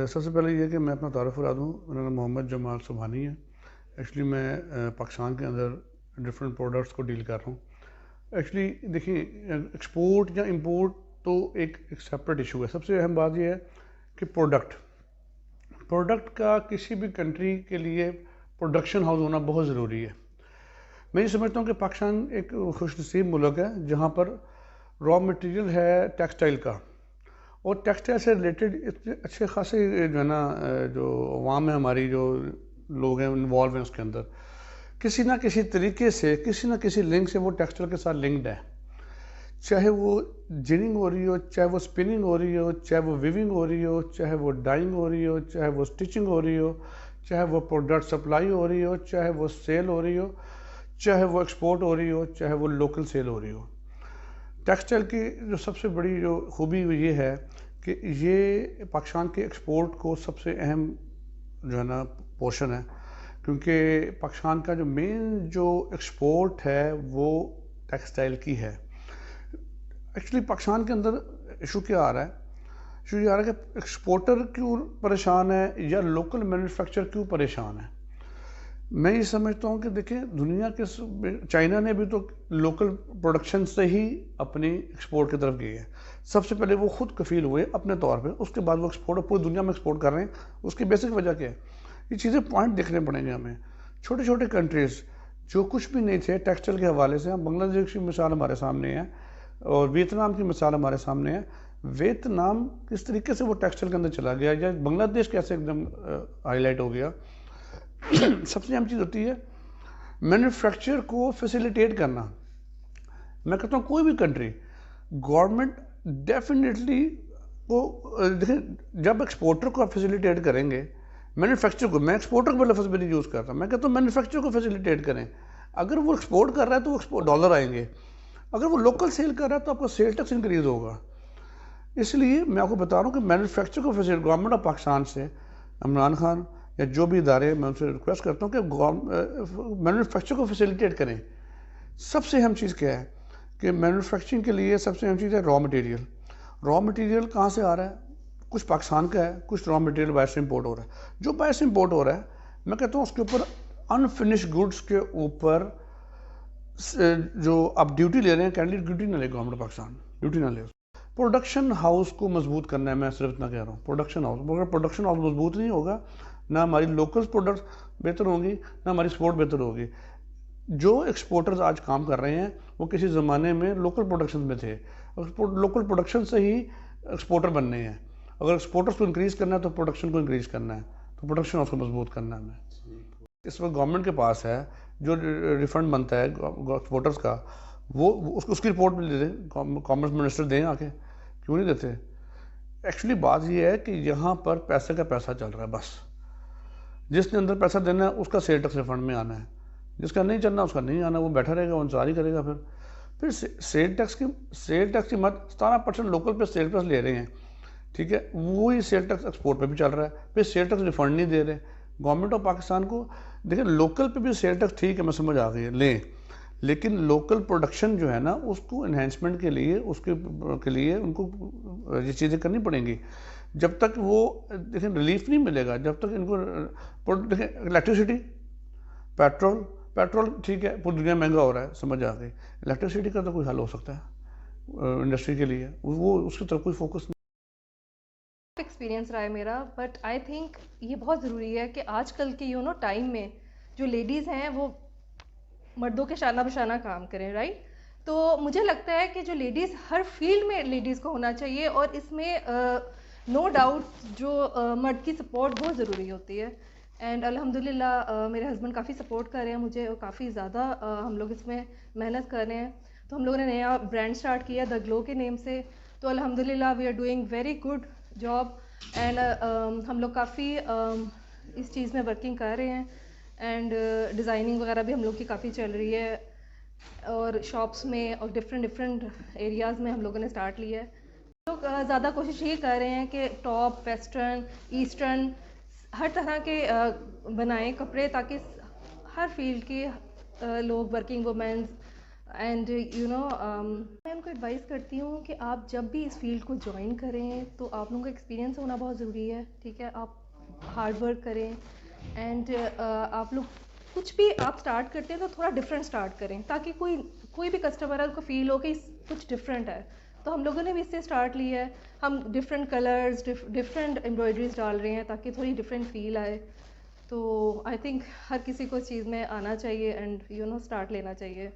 सबसे पहले ये कि मैं अपना तारुफ़ करा दूँ। मेरा नाम मोहम्मद जमाल सुबहानी है। एक्चुअली मैं पाकिस्तान के अंदर डिफरेंट प्रोडक्ट्स को डील कर रहा हूँ। एक्चुअली देखिए, एक्सपोर्ट या इंपोर्ट तो एक सेपरेट इशू है। सबसे अहम बात ये है कि प्रोडक्ट प्रोडक्ट का किसी भी कंट्री के लिए प्रोडक्शन हाउस होना बहुत ज़रूरी है। मैं ये समझता हूँ कि पाकिस्तान एक खुशनसीब मुल्क है जहाँ पर रॉ मटेरियल है टेक्सटाइल का, और टेक्सटाइल से रिलेटेड इतने अच्छे खासे जो है ना, जो अवाम है हमारी, जो लोग हैं इन्वॉल्व हैं उसके अंदर, किसी ना किसी तरीके से, किसी ना किसी लिंक से वो टेक्सटाइल के साथ लिंक्ड है। चाहे वो जिनिंग हो रही हो, चाहे वो स्पिनिंग हो रही हो, चाहे वो विविंग हो रही हो, चाहे वो डाइंग हो रही हो, चाहे वो स्टिचिंग हो रही हो, चाहे वो प्रोडक्ट सप्लाई हो रही हो, चाहे वो सेल हो रही हो, चाहे वो एक्सपोर्ट हो रही हो, चाहे वो लोकल सेल हो रही हो। टेक्सटाइल की जो सबसे बड़ी जो खूबी ये है कि ये पाकिस्तान के एक्सपोर्ट को सबसे अहम जो है ना पोर्शन है, क्योंकि पाकिस्तान का जो मेन जो एक्सपोर्ट है वो टेक्सटाइल की है। एक्चुअली पाकिस्तान के अंदर इशू क्या आ रहा है? इशू ये आ रहा है कि एक्सपोर्टर क्यों परेशान है या लोकल मैन्युफैक्चर क्यों परेशान है। मैं ये समझता हूँ कि देखें, दुनिया के चाइना ने भी तो लोकल प्रोडक्शन से ही अपनी एक्सपोर्ट की तरफ गई है। सबसे पहले वो खुद कफील हुए अपने तौर पे, उसके बाद वो एक्सपोर्ट पूरी दुनिया में एक्सपोर्ट कर रहे हैं। उसकी बेसिक वजह क्या है? ये चीज़ें पॉइंट देखने पड़ेंगे हमें। छोटे छोटे कंट्रीज़ जो कुछ भी नहीं थे टेक्सटाइल के हवाले से, हम बांग्लादेश की मिसाल हमारे सामने है और वियतनाम की मिसाल हमारे सामने है। वियतनाम किस तरीके से वो टेक्सटाइल के अंदर चला गया, या बांग्लादेश कैसे एकदम हाईलाइट हो गया। सबसे अहम चीज़ होती है मैन्युफैक्चर को फैसिलिटेट करना। मैं कहता हूँ कोई भी कंट्री, गवर्नमेंट डेफिनेटली वो देखें, जब एक्सपोर्टर को आप फैसिलिटेट करेंगे, मैन्युफैक्चर को, मैं एक्सपोर्टर का लफ्ज़ भी नहीं यूज़ करता, मैं कहता हूँ मैन्युफैक्चर को फैसिलिटेट करें। अगर वो एक्सपोर्ट कर रहा है तो वो एक्सपोर्ट डॉलर आएंगे, अगर वो लोकल सेल कर रहा है तो आपका सेल टैक्स इंक्रीज होगा। इसलिए मैं आपको बता रहा हूँ कि मैन्युफैक्चर को फैसिलिटेट, गवर्नमेंट ऑफ पाकिस्तान से इमरान खान या जो भी इदारे, मैं उनसे रिक्वेस्ट करता हूँ कि मैन्युफैक्चर को फैसिलिटेट करें। सबसे अहम चीज़ क्या है कि मैन्युफैक्चरिंग के लिए सबसे अहम चीज़ है रॉ मटेरियल। रॉ मटेरियल कहाँ से आ रहा है? कुछ पाकिस्तान का है, कुछ रॉ मटेरियल बाहर से इम्पोर्ट हो रहा है। जो बाहर से इम्पोर्ट हो रहा है, मैं कहता हूँ उसके ऊपर अनफिनिश गुड्स के ऊपर जो आप ड्यूटी ले रहे हैं, कैंडिडेट ड्यूटी ना ले, गवर्नमेंट पाकिस्तान ड्यूटी ना ले। प्रोडक्शन हाउस को मजबूत करना है, मैं सिर्फ इतना कह रहा हूँ। प्रोडक्शन हाउस, अगर प्रोडक्शन हाउस मजबूत नहीं होगा, ना हमारी लोकल प्रोडक्ट्स बेहतर होंगी, ना हमारी एक्सपोर्ट बेहतर होगी। जो एक्सपोर्टर्स आज काम कर रहे हैं वो किसी ज़माने में लोकल प्रोडक्शन में थे, लोकल प्रोडक्शन से ही एक्सपोर्टर बनने हैं। अगर एक्सपोर्टर्स को इंक्रीज़ करना है तो प्रोडक्शन को इंक्रीज़ करना है, तो प्रोडक्शन हाउस को मजबूत करना है हमें। इस वक्त गवर्नमेंट के पास है जो रिफंड बनता है एक्सपोर्टर्स का, वो उसकी रिपोर्ट भी दे दें, कॉमर्स मिनिस्टर दें आके, क्यों नहीं देते? एक्चुअली बात ये है कि यहाँ पर पैसे का पैसा चल रहा है बस। जिसने अंदर पैसा देना है उसका सेल टैक्स रिफंड में आना है, जिसका नहीं चलना उसका नहीं आना, वो बैठा रहेगा, वो इंतजार ही करेगा। फिर सेल टैक्स की मत 17% लोकल पे सेल टैक्स ले रहे हैं, ठीक है, वही सेल टैक्स एक्सपोर्ट पे भी चल रहा है, फिर सेल टैक्स रिफंड नहीं दे रहे गवर्नमेंट ऑफ पाकिस्तान को। देखिए, लोकल पे भी सेल टैक्स ठीक है, मैं समझ आ गई है, लें, लेकिन लोकल प्रोडक्शन जो है ना, उसको इन्हेंसमेंट के लिए, उसके लिए उनको ये चीज़ें करनी पड़ेंगी। जब तक वो देखें रिलीफ नहीं मिलेगा, जब तक इनको देखें, इलेक्ट्रिसिटी, पेट्रोल पेट्रोल ठीक है, पूरी दुनिया महंगा हो रहा है, समझ आ गई। इलेक्ट्रिसिटी का तो कोई हल हो सकता है इंडस्ट्री के लिए, वो उसकी तरफ कोई फोकस एक्सपीरियंस रहा है मेरा, बट आई थिंक ये बहुत ज़रूरी है कि आजकल के टाइम में जो लेडीज़ हैं वो मर्दों के शाना बशाना काम करें, राइट। तो मुझे लगता है कि जो लेडीज़ हर फील्ड में लेडीज़ को होना चाहिए, और इसमें नो डाउट जो मर्द की सपोर्ट बहुत ज़रूरी होती है। एंड अल्हम्दुलिल्लाह मेरे हस्बैंड काफ़ी सपोर्ट कर रहे हैं मुझे, और काफ़ी ज़्यादा हम लोग इसमें मेहनत कर रहे हैं। तो हम लोगों ने नया ब्रांड स्टार्ट किया द ग्लो के नेम से। तो अल्हम्दुलिल्लाह we are doing very good job, and हम लोग काफ़ी इस चीज़ में वर्किंग कर रहे हैं। एंड डिज़ाइनिंग वगैरह भी हम लोग की काफ़ी चल रही है, और शॉप्स में और डिफरेंट डिफरेंट एरियाज़ में हम लोगों ने स्टार्ट लिया है। लोग ज़्यादा कोशिश ये कर रहे हैं कि टॉप, वेस्टर्न, ईस्टर्न, हर तरह के बनाएं कपड़े, ताकि हर फील्ड के लोग, वर्किंग वुमेंस एंड मैं उनको एडवाइस करती हूँ कि आप जब भी इस फील्ड को ज्वाइन करें तो आप लोगों का एक्सपीरियंस होना बहुत ज़रूरी है, ठीक है। आप हार्ड वर्क करें एंड आप लोग कुछ भी आप स्टार्ट करते हैं तो थोड़ा डिफरेंट स्टार्ट करें, ताकि कोई भी कस्टमर है उसको फील हो कि कुछ डिफरेंट है। तो हम लोगों ने भी इससे स्टार्ट लिया है, हम डिफरेंट कलर्स डिफरेंट एम्ब्रॉयडरीज डाल रहे हैं ताकि थोड़ी डिफरेंट फील आए। तो आई थिंक हर किसी को इस चीज़ में आना चाहिए एंड स्टार्ट लेना चाहिए।